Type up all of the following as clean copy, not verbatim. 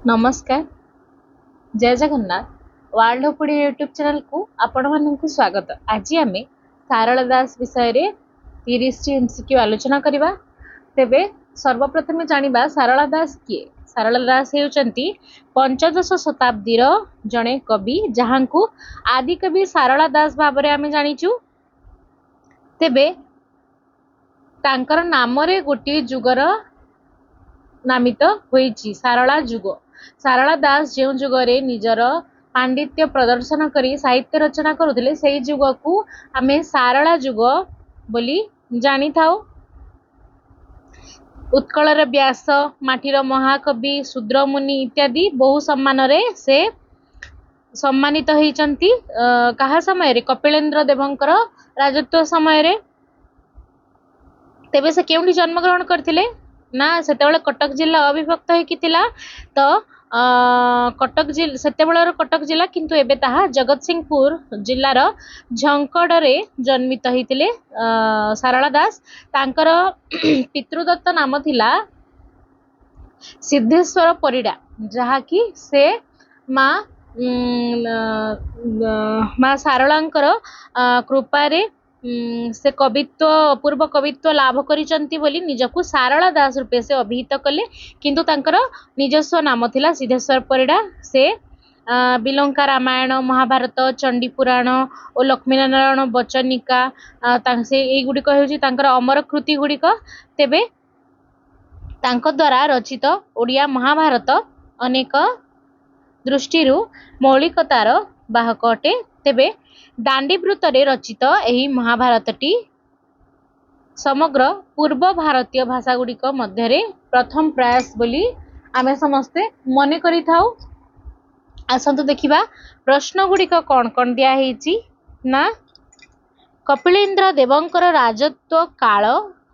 नमस्कार जय Jagannath world of YouTube channel को आपण मानक स्वागत। आज आम सारला दास विषय रे 30 एमसीक्यू आलोचना करबा। तेबे सर्वप्रथम जानिबा सारला दास किए। सारला दास हेउचंती पंचदश शताब्दी जड़े कवि जहांकु आदि कवि सारला दास भाव आम जानिचु। तेबे तांकर नाम रे गोटे जुगर नामित होईची सारला जुग। सारला दास जो जुगरे निजर पांडित्य प्रदर्शन करी साहित्य रचना करुथिले सेही जुग को आमे सारला जुग बोली जानी थाउ। उत्कलर व्यास, माटीर महाकवि, शूद्रमुनि इत्यादि बहु सम्मान रे से सम्मानित होइचंती। कहा समय रे कपिलेन्द्र देवंकर राजत्व समय रे। तेबे से केउंठी जन्म ग्रहण करथिले ना सेतेबेले कटक जिला अविभक्त होइकी थिला। तो कटक जिला सेतेबेलर कटक जिला किंतु एबे ताहा जगतसिंहपुर जिल्लार झंकड़े जन्मित होइतिले सारला दास। तांकर पितृदत्त नाम थिला सिद्धेश्वर परिडा, जहाँकि से माँ सारलांकर कृपारे से कवित्व अपूर्व कवित्व लाभ करिचंती बोली निजकु सारला दास रूपे से अभिहित कले। किंतु तांकर निजस्व नाम थिला सिद्धेश्वर परिडा। से बिलंका रामायण, महाभारत, चंडी पुराण और लक्ष्मीनारायण वचनिका से एई गुडी कहउची तांकर अमर कृति गुडीक। तेबे तांको द्वारा रचित ओडिया महाभारत अनेक दृष्टिरु मौलिकतार बाहक अटे। तेबे दांडीवृत्त रे रचित एही महाभारतटी समग्र पूर्व भारतीय भाषा गुड़िक मध्य प्रथम प्रयास बोली आमे समस्ते मने करि थाउ। आसंतु देखिबा प्रश्न गुड़िक कौन कौन दिया हेची ना कपिलेन्द्र देवंकर राजत्व काल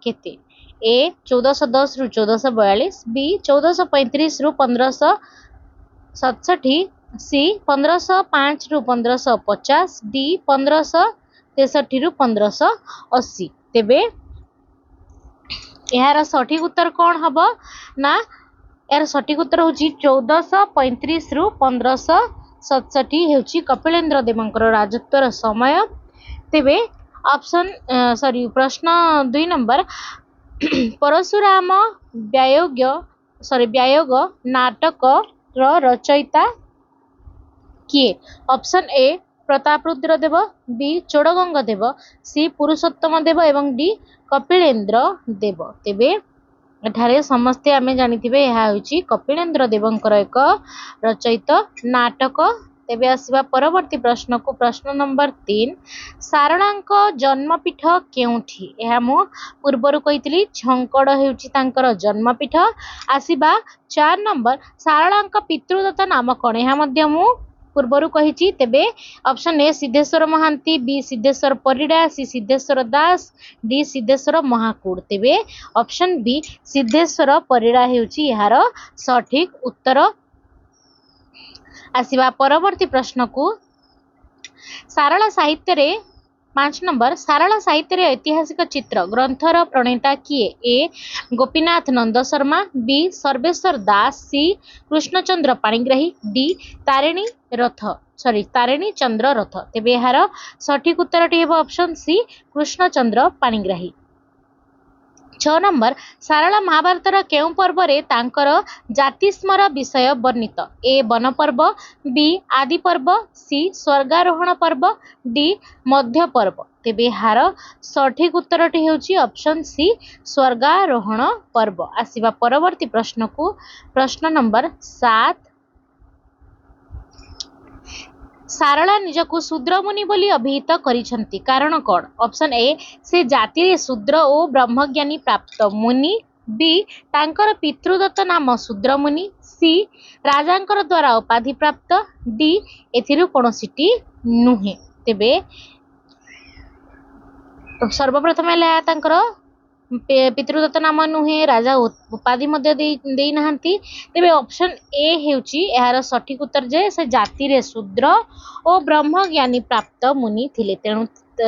केते। ए 1410 रु 1442, बी 1435 रु 1567, सी 1505 रु 1550, डी 1563 रु 1580। तेबे यार सठिक उत्तर कौन हबो ना यार सठिक उत्तर होची 1435 रु 1567 हेउची कपिलेन्द्र देवंकर राजत्वर समय। तेबे ऑप्शन प्रश्न 2 नंबर परशुराम व्यायोग नाटक रचयिता किए। Option A Prataprudra Dev, B Chodaganga Dev, C Purushottam Dev एवं डी कपिलेन्द्र देव। तेबे एठारे समस्ते आमे जानिथिबे ଏହା होची कपिलेन्द्र देवंकर एक रचयित नाटक। तेबे आसीबा परवर्ती प्रश्न को प्रश्न नंबर 3 सारलांक जन्मपीठ केउठी। ଏହା मु पूर्वरु कहितली झंकड़ हेउची तांकर जन्मपीठ। आसीबा 4 नंबर सारलांक पितृदत्त नाम कोन। ଏହା मध्य मु पूर्वरु कहिची। तेबे option A Siddheswar Mohanty, B Siddheswar Parida, C Siddheswar Das, D Siddheswar Mahakud. तेबे ऑप्शन बी सिद्धेश्वर परिडा हेउची यार सठिक उत्तर। आसीबा परवर्ती प्रश्न को सारला साहित्य रे 5 नंबर सारला साहित्य रे ऐतिहासिक चित्र ग्रंथर प्रणेता किए। A Gopinath Nanda Sharma, B Sarveswar Das, C Krishnachandra Panigrahi, D Tarini Chandra Rath. तेबे यार सठिक उत्तरटी हेबो option C Krishnachandra Panigrahi. 6 number Sarala महाभारतर केउ पर्व रे तांकर जातिस्मर विषय वर्णित। ए वन पर्व, बी आदि पर्व, सी स्वर्गारोहण पर्व, डी मध्य पर्व। तेबे हार सठिक उत्तरटी हेउची ऑप्शन सी स्वर्गारोहण पर्व। आसीबा परवर्ती प्रश्न को प्रश्न नंबर 7 सारला निजकु शूद्रमुनि बोली अभिहित करिसंती कारण कोन। ऑप्शन ए से जाति रे शूद्र ओ ब्रह्मज्ञानी प्राप्त मुनि, बी तांकर पितृदत्त नाम शूद्रमुनि, सी राजांकर द्वारा उपाधि प्राप्त, डी एथिरु कोनोसिटी नुहे। तेबे सर्वप्रथम है तांकर पितृदत्त नाम नुहे, राजा उपाधि मध्य देई नाहंती। तेबे ऑप्शन ए हेउची यार सठिक उत्तर जे से जाति रे शूद्र और ब्रह्मज्ञानी प्राप्त मुनि थिले। तेणु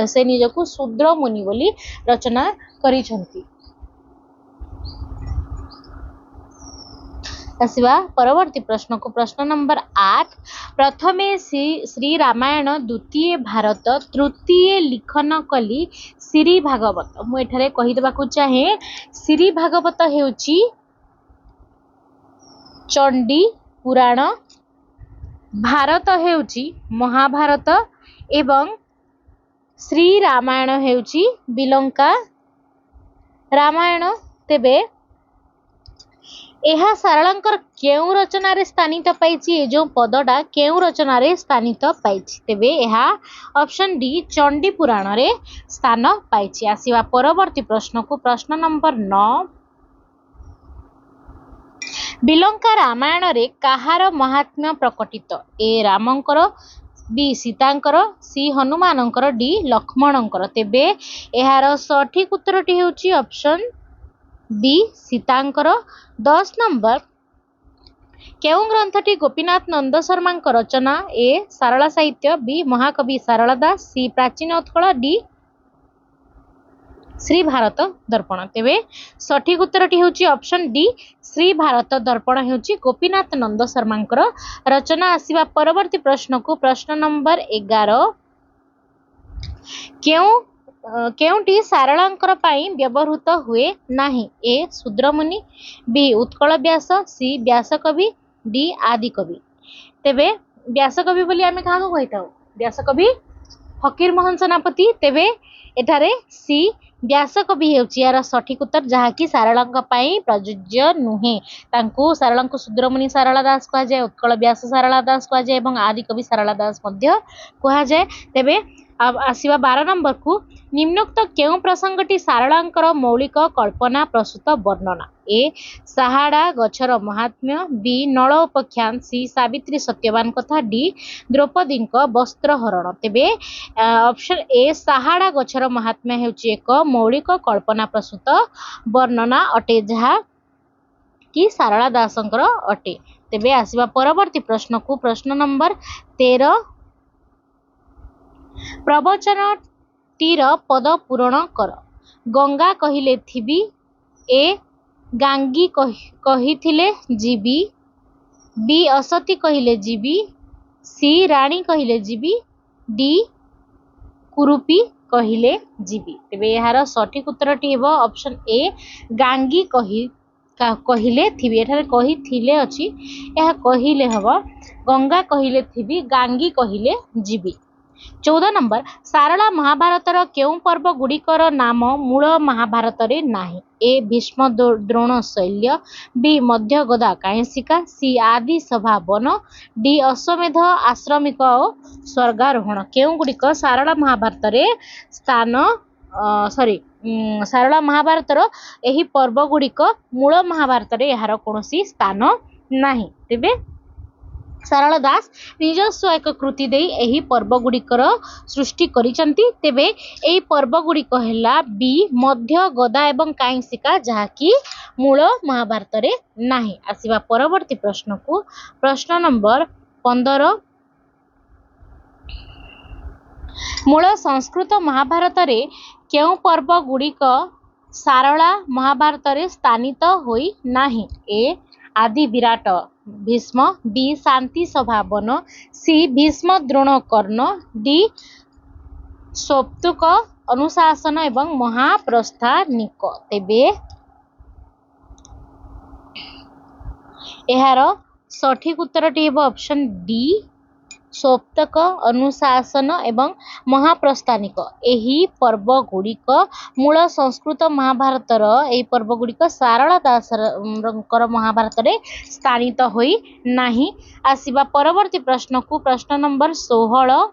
से निजकु शूद्र मुनि बोली रचना करिसंती। आसवा परवर्ती प्रश्न को प्रश्न नंबर 8 प्रथमे श्री रामायण द्वितीय भारत तृतीय लिखन कली श्री भागवत मुझे कहीदेवा चाहे श्री भागवत हेउची चंडी पुराण भारत हेउची महाभारत एवं श्री रामायण हेउची बिलंका रामायण तेबे यह सारलांकर केउ रचना स्थानित पाई जो पदटा केउ रचना स्थानित पाई तेबे यह ऑप्शन डी चंडी पुराण रे स्थान पाई आसीवा परवर्ती प्रश्न को प्रश्न नंबर 9 बिलंका रामायण रे कहार महात्म्य प्रकटित ए रामंकर बी सीतांकर सी हनुमानंकर डी लक्ष्मणंकर तेबे यार सठिक उत्तरटी हेउची ऑप्शन बी सीतांकर 10 नंबर केउ ग्रंथटी गोपीनाथ नंद शर्मा रचना ए सारला साहित्य बी महाकवि सारला दास सी प्राचीन उत्कल डी श्री भारत दर्पण तेबे सठिक उत्तरटी हेउची ऑप्शन डी श्री भारत दर्पण हेउची गोपीनाथ नंद शर्मा रचना आसीवा परवर्ती प्रश्न को प्रश्न नंबर 11 केउटी सारलांकर पाई व्यवहृत हुए नाही ए शूद्रमुनि बी उत्कल व्यास सी व्यासकवि डी आदि कवि तेबे व्यासकवि बोली आमे काहा को कहिताउ व्यासकवि फकीर मोहन सेनापति तेबे एठारे सी व्यासकवि हेउची यार सठिक उत्तर जहाँकि सारलांक पाई प्रयोज्य नुहे तांकु सारलांक शूद्रमुनि सारला दास कहा जाए उत्कल व्यास सारला दास कहा जाए एवं आदि कवि सारला दास मध्य कहा जाए तेबे आसीवा 12 नंबर को निम्नोक्त केउ प्रसंगटी सारलांकर मौलिक कल्पना प्रस्तुत वर्णना ए साहाड़ा गछर महात्म्य बी नल उपख्यान सी सावित्री सत्यवान कथा डी द्रौपदी वस्त्र हरण तेबे ऑप्शन ए साहाड़ा गछर महात्म्य हेउची एक मौलिक कल्पना प्रस्तुत वर्णना अटे जहा कि सारला दासंकर अटे तेबे आसीवा परवर्ती प्रश्न को प्रश्न नंबर 13 प्रवचन टीर पद पूरण कर गंगा कहिले थिबी ए गांगी कहिथिले जीवी बी असती कहिले जीवी सी रानी कहिले जीवी डी कुरूपी कहिले जीवी तेबे यार सठिक उत्तरटी हेबो ऑप्शन ए गांगी कहिले थिबी एठारे कहिथिले अछि यह कहिले हबो गंगा कहिले थिबी गांगी कहिले जीवी 14 नंबर सारला महाभारतर केउ पर्व गुड़िकर नाम मूल महाभारत रे नाही ए भीष्म द्रोण शैल्य बी मध्य गदा कायसिका सी आदि सभा वन डी अश्वमेध आश्रमिक स्वर्गारोहण केउ गुड़िक सारला महाभारत रे स्थान सारला महाभारतर एही पर्व गुड़िक मूल महाभारत रे यार कोनोसी स्थान नाही तेबे सारला दास निजस्व एक कृति दे एही पर्व गुड़िकर सृष्टि करिसंती तेबे एही पर्व गुड़िक हैला बी मध्य गदा एवं कांसिका जहाँकि मूल महाभारत रे नाही आसीवा परवर्ती प्रश्न को प्रश्न नंबर 15 मूल संस्कृत महाभारत रे केउ पर्व गुड़िक सारला महाभारत रे स्थानित होई नाही ए आदि विराट भीष्म बी शांति सभा वन सी भीष्म द्रोण कर्ण डी सौप्तुक अनुशासन एवं महाप्रस्थानिक तेबे यार सठिक उत्तरटी हेबो ऑप्शन डी सौप्तक अनुशासन एवं महाप्रस्थानिक एही पर्व गुड़िक मूल संस्कृत महाभारतर एही पर्व गुड़िक सारला दासर महाभारत रे स्थानित होई नाही आसीबा परवर्ती प्रश्न को प्रश्न नंबर 16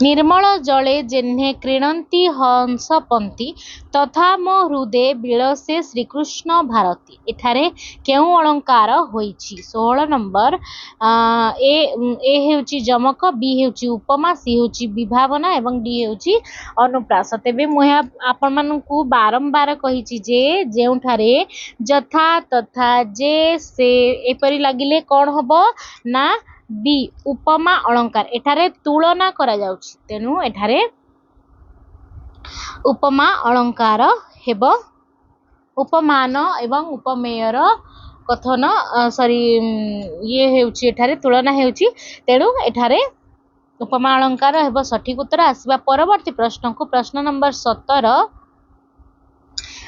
निर्मल जले जेन्हे क्रीणंती हंसपंती तथा मो हृदय बिलसे श्रीकृष्ण भारती एठारे केउ अलंकार होईछि 16 नंबर ए हेउछि जमक बी हेउछि उपमा सी हेउछि विभावना एवं डी हेउछि अनुप्रास तेबे मुया आपण मानकु बारंबार कहिछि जे जेउठारे जथा तथा जे से एपरि लागिले कोन हबो ना बी उपमा अलंकार एठारे तुलना करा जाउछि तेनु एठारे उपमा अलंकार हेबो उपमान एवं उपमेयर कथन सॉरी ये हेउची एठारे तुलना हेउची तेणु एठारे उपमा अलंकार हेबो सठिक उत्तर। आसीबा परवर्ती प्रश्न को प्रश्न नंबर 17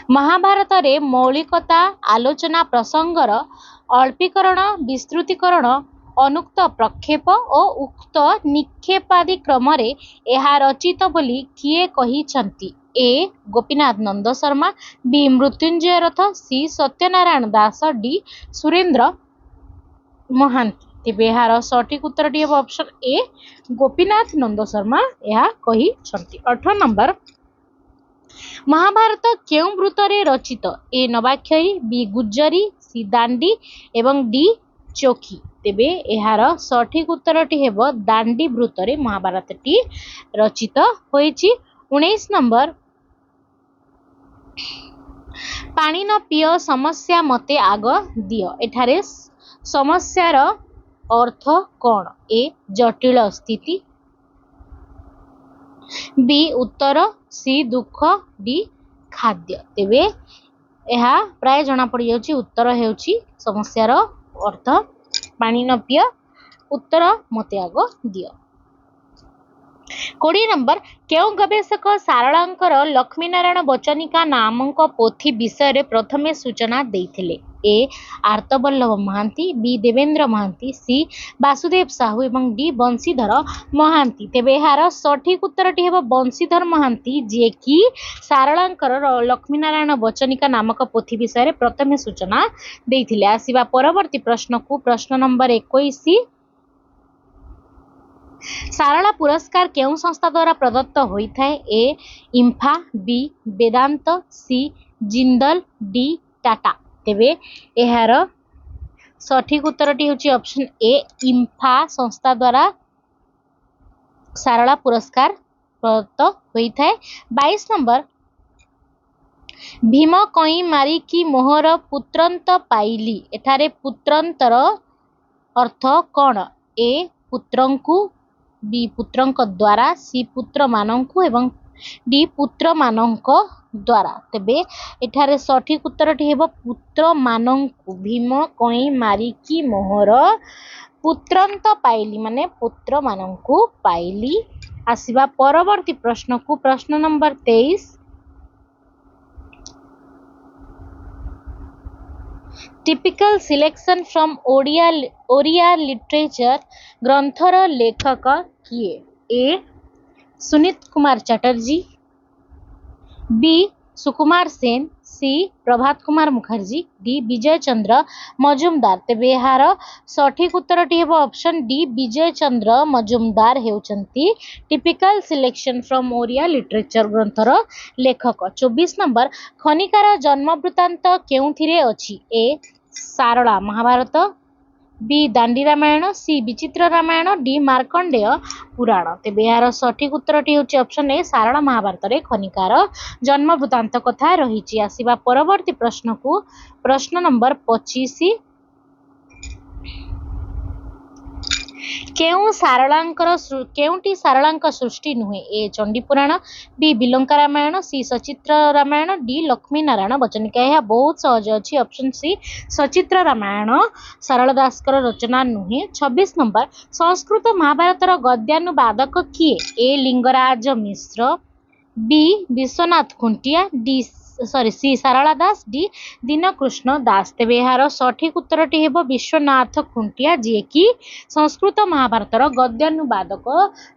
महाभारत रे मौलिकता आलोचना प्रसंगर अल्पीकरण विस्तृतीकरण अनुक्त प्रक्षेप और उक्त निक्षेपादि क्रम रे एहा रचित बोली किए कहिछंती। ए गोपीनाथ नंद शर्मा, बी मृत्युंजय रथ, सी सत्यनारायण दास, डी सुरेंद्र महांती। तेबे एहार सठिक उत्तर T option A Gopinath Nanda Sharma एहा कहिछंती। 18 नंबर महाभारत केउ वृत्तरे रचित? ए नवाक्षरी, बी गुज्जरी, सी दांडी एवं डी चोखी। तेबे एहार सठिक उत्तर टी हेबो दांडी वृत्तरे महाभारत टी रचित होईची। 19 नंबर पानी न पिय समस्या मते आग दियो। एठारे समस्यार अर्थ कौन? ए जटिल स्थिति, बी उत्तर, सी दुख, डी खाद्य। तेबे एहा प्राय जना पड़ जाउची उत्तर हेउची समस्यार अर्थ पानी न पिय, उत्तर मते आग दियो। 20 नंबर केउ गवेषक सारलांकर लक्ष्मीनारायण बचनिका नामक पोथी विषय प्रथमे सूचना देइथिले? ए आर्तवल्लभ महांती, बी देवेंद्र महांती, सी वासुदेव साहू एवं डी बंशीधर महांती। तेबे एहार सठिक उत्तर टी हेबो बंशीधर महांती, जे कि सारलांकर लक्ष्मीनारायण बचनिका नामक पोथी विषय प्रथमे सूचना देइथिले। आसीबा परवर्ती प्रश्न को प्रश्न नंबर 21 सारला पुरस्कार केउ संस्था द्वारा प्रदत्त होता है? ए इम्फा, बी वेदांत, सी जिंदल, डी टाटा। तेबे एहार सठिक उत्तर टी होची ऑप्शन ए इम्फा संस्था द्वारा सारला पुरस्कार प्रदत्त होता है। 22 नंबर भीम कई मारी की मोहर पुत्रंत पाइली। एठारे पुत्रंतर अर्थ कौन? ए पुत्रंकु, बी पुत्रंक द्वारा, सी पुत्र मानंकु एवं डी पुत्र मानंक द्वारा। तेबे एठारे सठिक उत्तर टी हेबो पुत्र मानंकु। भीम कई मारी की मोहर पुत्रंत पाइली माने पुत्र मानंकु पाइली। आसीबा परवर्ती प्रश्न को प्रश्न number 23 typical selection from Odia literature ग्रंथर लेखक किए? A Sunit Kumar Chatterjee, B Sukumar Sen, C Prabhat Kumar Mukherjee, D Vijay Chandra Majumdar. तेबे एहार सठिक उत्तर टी हेबो ऑप्शन डी विजय चंद्र मजुमदार हेउचंती typical selection from Odia literature ग्रंथर लेखक। 24 नंबर खनिकार जन्म वृत्तांत केउथिरे अछि? A Sarala Mahabharat, B Dandi Ramayan, C Vichitra Ramayan, D Markandeya Puran. तेबे यार सठिक उत्तर टी होची ऑप्शन ए सारला महाभारत रे खनिकार जन्म वृत्तांत कथा रहिची। आसीबा परवर्ती प्रश्न को प्रश्न नंबर 25 केउटी सारलांक सृष्टि नुहे? ए चंडी पुराण, बी बिलंका रामायण, सी सचित्र रामायण, डी लक्ष्मी नारायण बचनिका। यह बहुत सहज अच्छी ऑप्शन सी सचित्र रामायण सारला दासकर रचना नुहे। 26 नंबर संस्कृत महाभारत गद्यानुवादक किए? ए लिंगराज मिश्र, बी विश्वनाथ खुंटिया, सी सारला दास, डी दीनकृष्ण दास। तेबे यार सठिक उत्तर टी हेबो विश्वनाथ खुंटिया, जे कि संस्कृत महाभारत गद्यानुवादक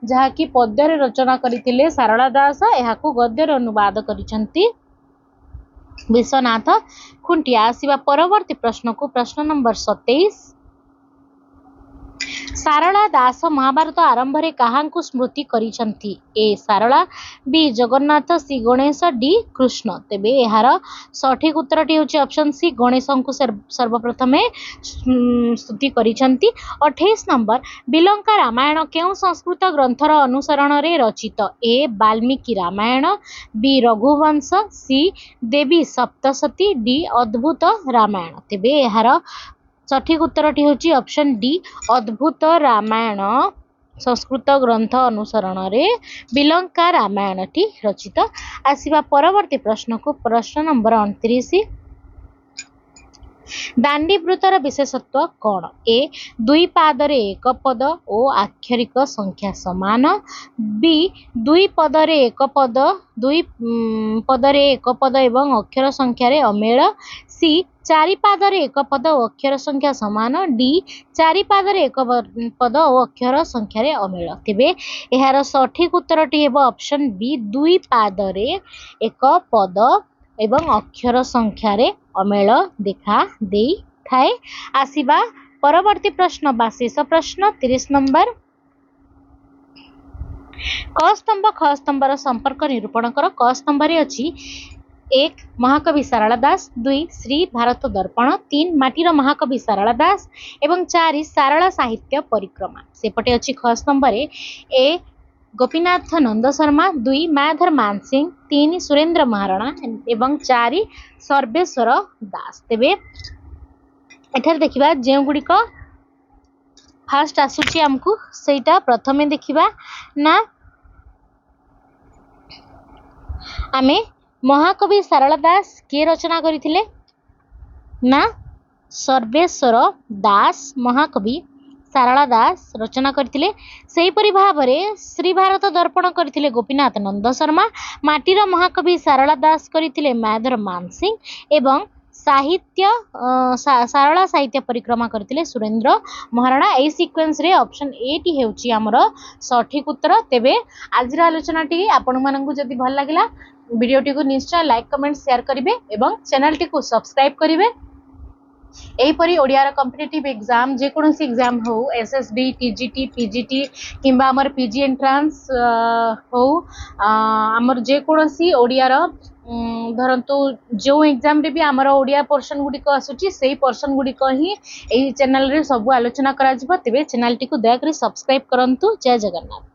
जहा कि पद्य रे रचना करथिले सारला दास, एहाकू गद्य रे अनुवाद करिसंती विश्वनाथ खुंटिया। आसीबा परवर्ती प्रश्न को प्रश्न नंबर 27 सारला दास महाभारत आरंभ रे कहांकु स्मृति करिसंती? ए सारला, बी जगन्नाथ, सी गणेश, डी कृष्ण। तेबे एहार सठिक उत्तर टी होची ऑप्शन सी गणेशंकु सर्वप्रथमे स्तुति करिसंती। 28 नंबर बिलंका रामायण केउ संस्कृत ग्रंथर अनुसरण रे रचित? ए वाल्मीकि रामायण, बी रघुवंश, सी देवी सप्तशती, डी अद्भुत रामायण। तेबे एहार सठिक उत्तर टी होची ऑप्शन डी अद्भुत रामायण संस्कृत ग्रंथ अनुसरण रे बिलंका रामायण टी रचित। आसीबा परवर्ती प्रश्न को प्रश्न नंबर 29 दांडीवृत्तर विशेषत्व कौन? ए दुई पादरे एक पद ओ आक्षरिक संख्या समान, बी दुई पदरे एक पद दुई पदरे एक पद एवं अक्षर संख्यार अमेल, सी चारि पादरे एक पद और अक्षर संख्या समान, डी चारि पादरे एक पद और अक्षर संख्यार अमेल। तेबे यार सठिक उत्तरटी हेब ऑप्शन बी दुई पादरे एक पद एवं अक्षर संख्यार अमेल देखा दे थाए। आसिबा परवर्ती प्रश्न बा शेष प्रश्न 30 नंबर। क स्तंभ ख स्तंभर संपर्क निरूपण कर। क स्तंभ अच्छी 1 महाकवि सारला दास, 2 श्री भारत दर्पण, 3 माटीर महाकवि सारला दास एवं 4 सारला साहित्य परिक्रमा। सेपटे अच्छी ख स्तंभ ए गोपीनाथ नंद शर्मा, 2 मायाधर मानसिंह, 3 सुरेंद्र महाराणा एवं 4 सर्वेश्वर दास। तेबे एठार देखिबा जे गुड़िक फास्ट आसुची आमको सेटा प्रथमे देखिबा ना आमे महाकवि सारला दास किए रचना करथिले ना सर्वेश्वर दास महाकवि सारला दास रचना करथिले। सेहीपरि भाबरे श्री भारत दर्पण करथिले गोपीनाथ नंद शर्मा, माटीर महाकवि सारला दास करथिले मायाधर मानसिंह एवं साहित्य सारला साहित्य परिक्रमा करथिले सुरेंद्र महाराणा। ए सीक्वेंस रे ऑप्शन ए टी हेउची हमर सठिक उत्तर। तेबे आजिर आलोचना टी आपण मानकु जदि भल लागिला वीडियोटी को निश्चय लाइक कमेंट शेयर करिवे एवं चैनल टी को सब्सक्राइब करिवे। एहीपरि ओडियार कॉम्पिटिटिव एग्जाम जेकोसी एग्जाम हो एसएसबी टीजीटी पीजीटी किंबा आमर पीजी एंट्रांस हो आमर जेकोसी ओडियार धरतु जो एग्जाम रे भी आमर ओडिया पोर्शन गुड़िक आसुची सेही पोर्शन गुड़िक ही एही चैनल रे सब आलोचना करा जिवो। तेबे चैनल टी को दया करी सब्सक्राइब करंतु। जय जगन्नाथ।